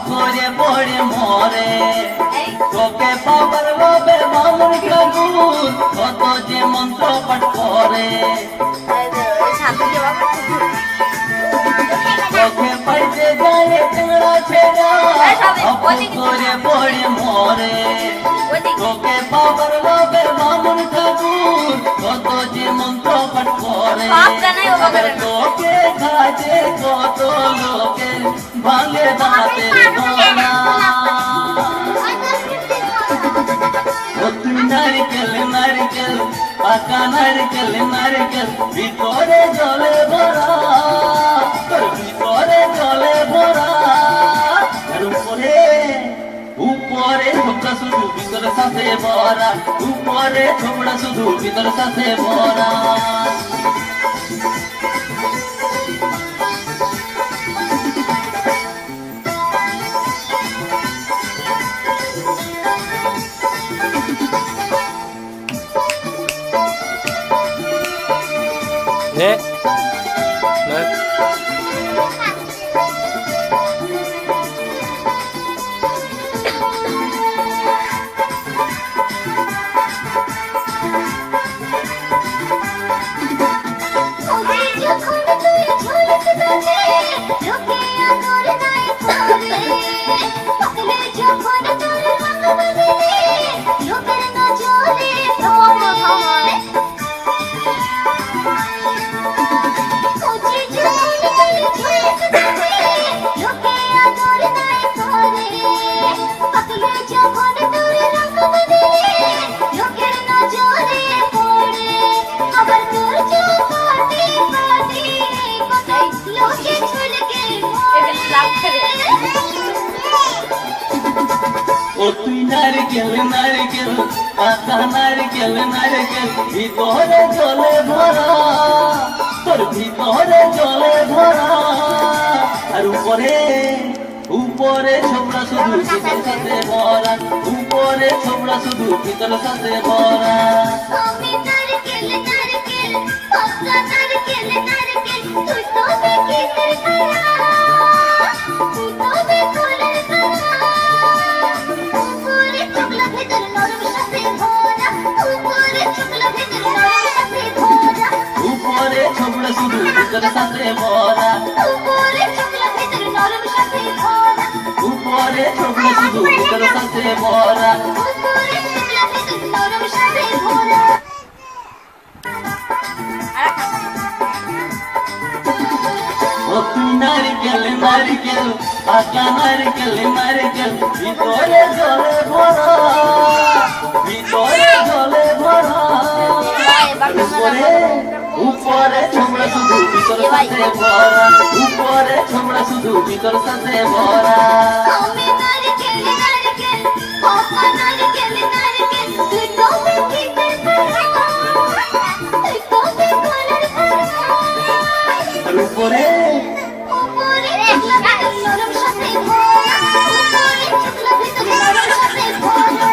করে পড়ে মরে তোকে পাবার লোভে মামুন ঠাকুর কত যে মন্ত্র পাঠ করে তোকে পাইতে যায় টেংরা ছেড়া করে পড়ে মরে তোকে পাবার লোভে মামুন ঠাকুর কত যে মন্ত্র পাঠ করে তোকে কাজে কত লোকে ভাঙে দাঁতের গোনা তুই নারকেল নারকেল পাকা নারকেল নারকেল ভিতরে জলে ভরা তোর ভিতরে জলে ভরা আর উপরে উপরে ছোবড়া শুধু ভিতরে সাথে ভরা উপরে ছোবড়া শুধু ভিতরে সাথে ভরা Nè. Nè. ও তুই নারকেল নারকেল পাকা নারকেল নারকেল ভিতরে জলে ভরা তোর ভিতরে জলে ভরা আর উপরে উপরে ছোবড়া শুধু ভিতর সাথে ভরা উপরে ছোবড়া শুধু ভিতর সাথে ভরা আমি নারকেল নারকেল পাকা নারকেল নারকেল তুই তো দেখি করা তুই তো দেখলে করা উপরে চকলা ভিতর নরম সাথে ভরা উপরে চকলা ভিতর নরম সাথে ভরা উপরে ছোবড়া শুধু ভিতর সাথে ভরা উপরে চকলা ভিতর নরম সাথে ভরা উপরে ছোবড়া শুধু ভিতর সাথে ভরা উপরে চকলা ভিতর নরম সাথে ভরা ও তুই নারকেল নারকেল পাকা নারকেল নারকেল ভিতরে জলে ভরা ভিতরে জলে ভরা উপরে উপরে ছোবড়া শুধু ভিতর সাথে ভরা উপরে ছোবড়া শুধু ভিতর সাথে ভরা আমি নারকেল নারকেল পাকা নারকেল নারকেল তুই তো দেখি করা তুই তো দেখলে করা উপরে উপরে চকলা ভিতর নরম সাথে ভরা উপরে চকলা ভিতর নরম সাথে ভরা